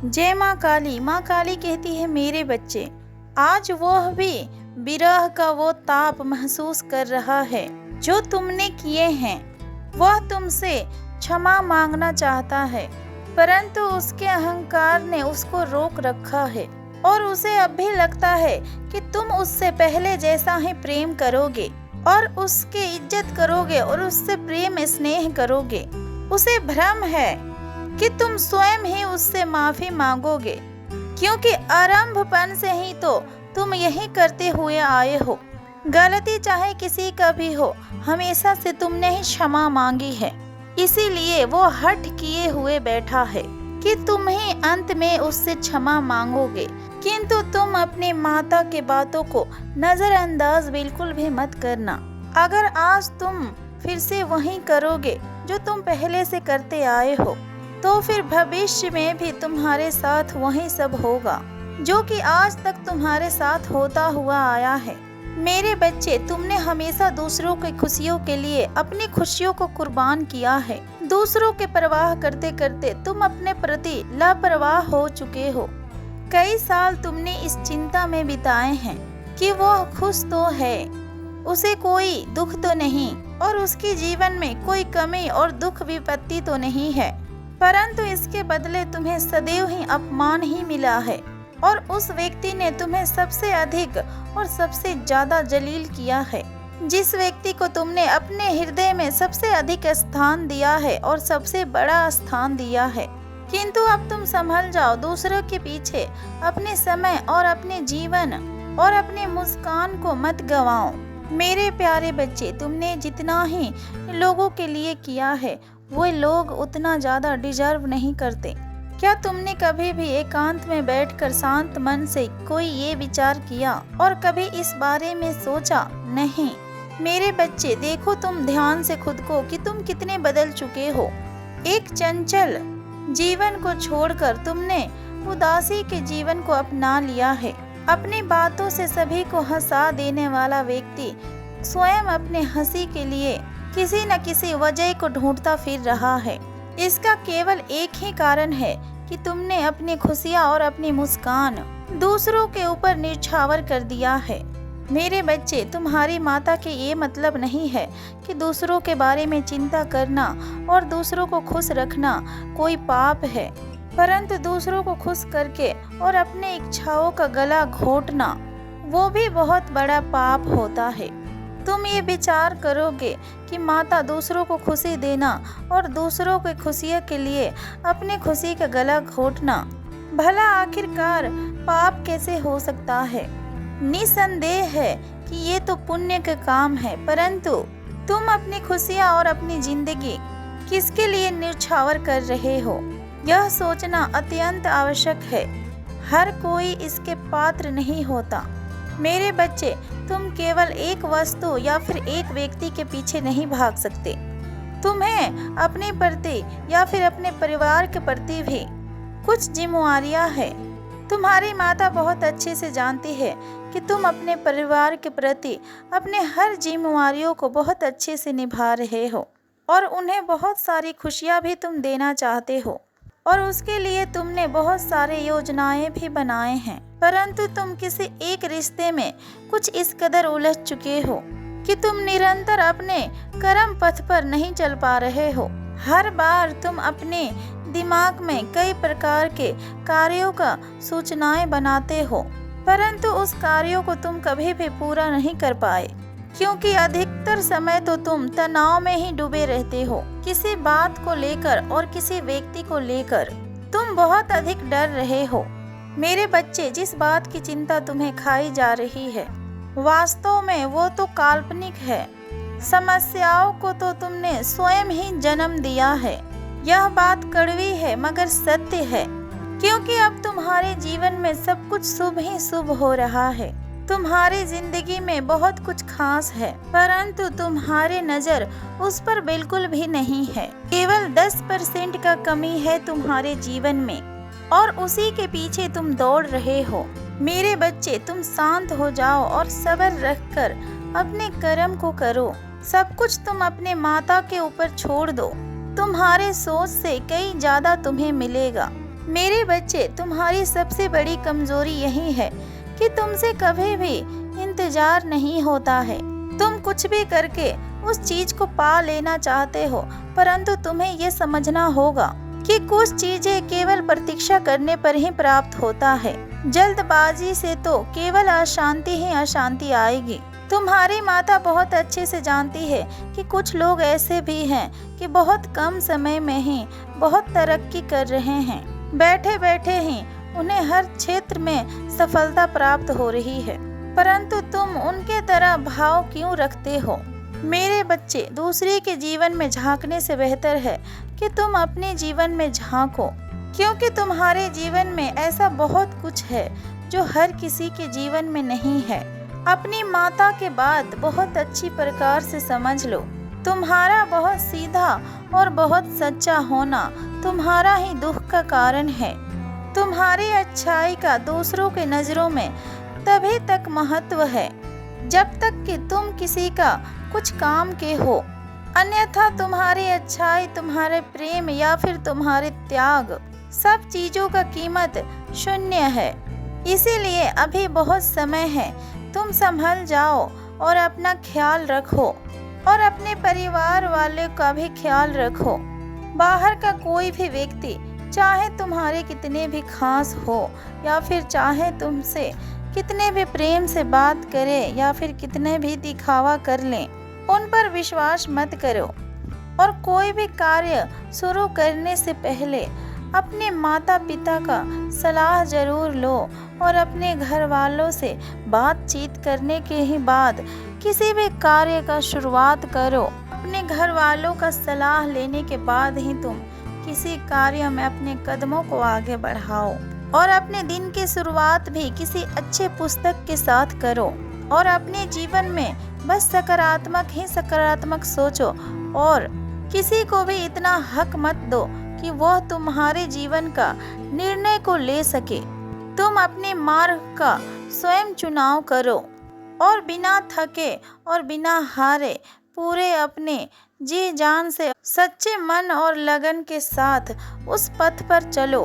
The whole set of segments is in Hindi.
जय माँ काली। माँ काली कहती है, मेरे बच्चे, आज वह भी विरह का वो ताप महसूस कर रहा है जो तुमने किए हैं। वह तुमसे क्षमा मांगना चाहता है, परंतु उसके अहंकार ने उसको रोक रखा है और उसे अब भी लगता है कि तुम उससे पहले जैसा ही प्रेम करोगे और उसकी इज्जत करोगे और उससे प्रेम स्नेह करोगे। उसे भ्रम है कि तुम स्वयं ही उससे माफी मांगोगे, क्योंकि आरंभपन से ही तो तुम यही करते हुए आए हो। गलती चाहे किसी का भी हो, हमेशा से तुमने ही क्षमा मांगी है। इसीलिए वो हठ किए हुए बैठा है कि तुम ही अंत में उससे क्षमा मांगोगे। किंतु तुम अपनी माता के बातों को नजरअंदाज बिल्कुल भी मत करना। अगर आज तुम फिर से वही करोगे जो तुम पहले से करते आए हो, तो फिर भविष्य में भी तुम्हारे साथ वही सब होगा जो कि आज तक तुम्हारे साथ होता हुआ आया है। मेरे बच्चे, तुमने हमेशा दूसरों की खुशियों के लिए अपनी खुशियों को कुर्बान किया है। दूसरों के परवाह करते करते तुम अपने प्रति लापरवाह हो चुके हो। कई साल तुमने इस चिंता में बिताए हैं कि वो खुश तो है, उसे कोई दुख तो नहीं और उसके जीवन में कोई कमी और दुख विपत्ति तो नहीं है, परंतु इसके बदले तुम्हें सदैव ही अपमान ही मिला है और उस व्यक्ति ने तुम्हें सबसे अधिक और सबसे ज्यादा जलील किया है। जिस व्यक्ति को तुमने अपने हृदय में सबसे अधिक स्थान दिया है और सबसे बड़ा स्थान दिया है। किंतु अब तुम संभल जाओ, दूसरों के पीछे अपने समय और अपने जीवन और अपने मुस्कान को मत गवाओ। मेरे प्यारे बच्चे, तुमने जितना ही लोगों के लिए किया है वो लोग उतना ज्यादा डिजर्व नहीं करते। क्या तुमने कभी भी एकांत में बैठकर शांत मन से कोई ये विचार किया और कभी इस बारे में सोचा? नहीं। मेरे बच्चे, देखो तुम ध्यान से खुद को कि तुम कितने बदल चुके हो। एक चंचल जीवन को छोड़कर तुमने उदासी के जीवन को अपना लिया है। अपनी बातों से सभी को हंसा देने वाला व्यक्ति स्वयं अपने हंसी के लिए किसी न किसी वजह को ढूंढता फिर रहा है। इसका केवल एक ही कारण है कि तुमने अपनी खुशियाँ और अपनी मुस्कान दूसरों के ऊपर निछावर कर दिया है। मेरे बच्चे, तुम्हारी माता के ये मतलब नहीं है कि दूसरों के बारे में चिंता करना और दूसरों को खुश रखना कोई पाप है, परंतु दूसरों को खुश करके और अपने इच्छाओं का गला घोटना वो भी बहुत बड़ा पाप होता है। तुम ये विचार करोगे कि माता दूसरों को खुशी देना और दूसरों की खुशियों के लिए अपनी खुशी का गला घोटना भला आखिरकार पाप कैसे हो सकता है? निसंदेह है कि ये तो पुण्य का काम है, परंतु तुम अपनी खुशियाँ और अपनी जिंदगी किसके लिए न्यौछावर कर रहे हो, यह सोचना अत्यंत आवश्यक है। हर कोई इसके पात्र नहीं होता। मेरे बच्चे, तुम केवल एक वस्तु या फिर एक व्यक्ति के पीछे नहीं भाग सकते। तुम्हें अपने प्रति या फिर अपने परिवार के प्रति भी कुछ जिम्मेवारियां हैं। तुम्हारी माता बहुत अच्छे से जानती है कि तुम अपने परिवार के प्रति अपने हर जिम्मेवारियों को बहुत अच्छे से निभा रहे हो और उन्हें बहुत सारी खुशियां भी तुम देना चाहते हो और उसके लिए तुमने बहुत सारे योजनाएं भी बनाए हैं, परंतु तुम किसी एक रिश्ते में कुछ इस कदर उलझ चुके हो कि तुम निरंतर अपने कर्म पथ पर नहीं चल पा रहे हो। हर बार तुम अपने दिमाग में कई प्रकार के कार्यों का सूचनाएं बनाते हो, परंतु उस कार्यों को तुम कभी भी पूरा नहीं कर पाए, क्योंकि अधिकतर समय तो तुम तनाव में ही डूबे रहते हो। किसी बात को लेकर और किसी व्यक्ति को लेकर तुम बहुत अधिक डर रहे हो। मेरे बच्चे, जिस बात की चिंता तुम्हें खाई जा रही है वास्तव में वो तो काल्पनिक है। समस्याओं को तो तुमने स्वयं ही जन्म दिया है। यह बात कड़वी है मगर सत्य है, क्योंकि अब तुम्हारे जीवन में सब कुछ शुभ ही शुभ हो रहा है। तुम्हारी जिंदगी में बहुत कुछ खास है, परंतु तुम्हारे नजर उस पर बिल्कुल भी नहीं है। केवल 10% का कमी है तुम्हारे जीवन में और उसी के पीछे तुम दौड़ रहे हो। मेरे बच्चे, तुम शांत हो जाओ और सब्र रखकर अपने कर्म को करो। सब कुछ तुम अपने माता के ऊपर छोड़ दो। तुम्हारे सोच से कई ज्यादा तुम्हें मिलेगा। मेरे बच्चे, तुम्हारी सबसे बड़ी कमजोरी यही है कि तुमसे कभी भी इंतजार नहीं होता है। तुम कुछ भी करके उस चीज को पा लेना चाहते हो, परंतु तुम्हें ये समझना होगा कि कुछ चीजें केवल प्रतीक्षा करने पर ही प्राप्त होता है। जल्दबाजी से तो केवल अशांति ही अशांति आएगी। तुम्हारी माता बहुत अच्छे से जानती है कि कुछ लोग ऐसे भी हैं कि बहुत कम समय में ही बहुत तरक्की कर रहे हैं। बैठे बैठे ही उन्हें हर क्षेत्र में सफलता प्राप्त हो रही है, परंतु तुम उनके तरह भाव क्यों रखते हो? मेरे बच्चे, दूसरे के जीवन में झांकने से बेहतर है कि तुम अपने जीवन में झांको, क्योंकि तुम्हारे जीवन में ऐसा बहुत कुछ है जो हर किसी के जीवन में नहीं है। अपनी माता के बाद बहुत अच्छी प्रकार से समझ लो, तुम्हारा बहुत सीधा और बहुत सच्चा होना तुम्हारा ही दुख का कारण है। तुम्हारी अच्छाई का दूसरों के नजरों में तभी तक महत्व है जब तक कि तुम किसी का कुछ काम के हो, अन्यथा तुम्हारी अच्छाई, तुम्हारे प्रेम या फिर तुम्हारे त्याग, सब चीजों का कीमत शून्य है। इसीलिए अभी बहुत समय है, तुम संभल जाओ और अपना ख्याल रखो और अपने परिवार वाले का भी ख्याल रखो। बाहर का कोई भी व्यक्ति, चाहे तुम्हारे कितने भी खास हो या फिर चाहे तुमसे कितने भी प्रेम से बात करे या फिर कितने भी दिखावा कर लें, उन पर विश्वास मत करो। और कोई भी कार्य शुरू करने से पहले अपने माता पिता का सलाह जरूर लो और अपने घर वालों से बातचीत करने के ही बाद किसी भी कार्य का शुरुआत करो। अपने घर वालों का सलाह लेने के बाद ही तुम किसी कार्य में अपने कदमों को आगे बढ़ाओ और अपने दिन की शुरुआत भी किसी अच्छे पुस्तक के साथ करो और अपने जीवन में बस सकारात्मक ही सकारात्मक सोचो और किसी को भी इतना हक मत दो कि वह तुम्हारे जीवन का निर्णय को ले सके। तुम अपने मार्ग का स्वयं चुनाव करो और बिना थके और बिना हारे पूरे अपने जी जान से सच्चे मन और लगन के साथ उस पथ पर चलो।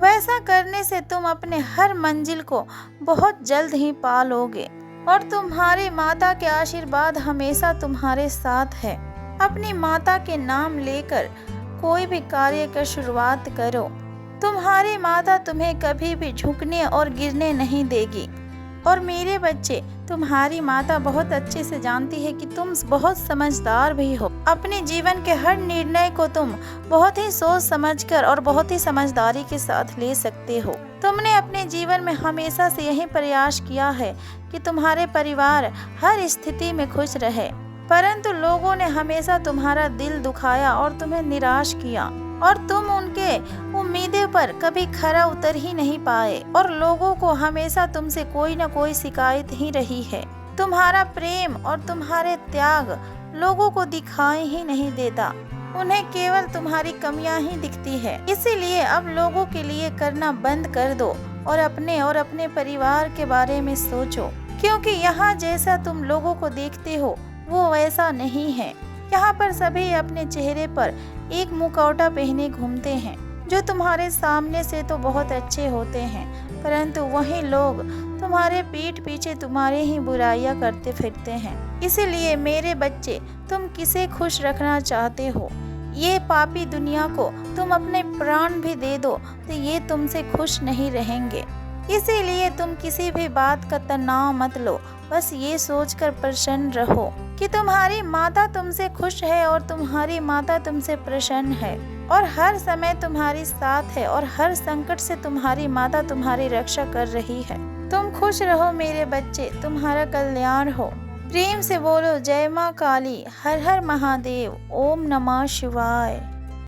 वैसा करने से तुम अपने हर मंजिल को बहुत जल्द ही पा लोगे और तुम्हारी माता के आशीर्वाद हमेशा तुम्हारे साथ है। अपनी माता के नाम लेकर कोई भी कार्य की शुरुआत करो। तुम्हारी माता तुम्हें कभी भी झुकने और गिरने नहीं देगी। और मेरे बच्चे, तुम्हारी माता बहुत अच्छे से जानती है कि तुम बहुत समझदार भी हो। अपने जीवन के हर निर्णय को तुम बहुत ही सोच समझकर और बहुत ही समझदारी के साथ ले सकते हो। तुमने अपने जीवन में हमेशा से यही प्रयास किया है कि तुम्हारे परिवार हर स्थिति में खुश रहे, परंतु लोगों ने हमेशा तुम्हारा दिल दुखाया और तुम्हें निराश किया और तुम उनके उम्मीदों पर कभी खरा उतर ही नहीं पाए और लोगों को हमेशा तुमसे कोई न कोई शिकायत ही रही है। तुम्हारा प्रेम और तुम्हारे त्याग लोगों को दिखाई ही नहीं देता, उन्हें केवल तुम्हारी कमियां ही दिखती है। इसीलिए अब लोगों के लिए करना बंद कर दो और अपने परिवार के बारे में सोचो, क्योंकि यहाँ जैसा तुम लोगों को देखते हो वो वैसा नहीं है। यहाँ पर सभी अपने चेहरे पर एक मुखौटा पहने घूमते हैं, जो तुम्हारे सामने से तो बहुत अच्छे होते हैं, परंतु वही लोग तुम्हारे पीठ पीछे तुम्हारे ही बुराइयां करते फिरते हैं। इसीलिए मेरे बच्चे, तुम किसे खुश रखना चाहते हो? ये पापी दुनिया को तुम अपने प्राण भी दे दो तो ये तुमसे खुश नहीं रहेंगे। इसीलिए तुम किसी भी बात का तनाव मत लो, बस ये सोचकर प्रसन्न रहो कि तुम्हारी माता तुमसे खुश है और तुम्हारी माता तुमसे प्रसन्न है और हर समय तुम्हारी साथ है और हर संकट से तुम्हारी माता तुम्हारी रक्षा कर रही है। तुम खुश रहो मेरे बच्चे, तुम्हारा कल्याण हो। प्रेम से बोलो जय माँ काली, हर हर महादेव, ओम नमः शिवाय।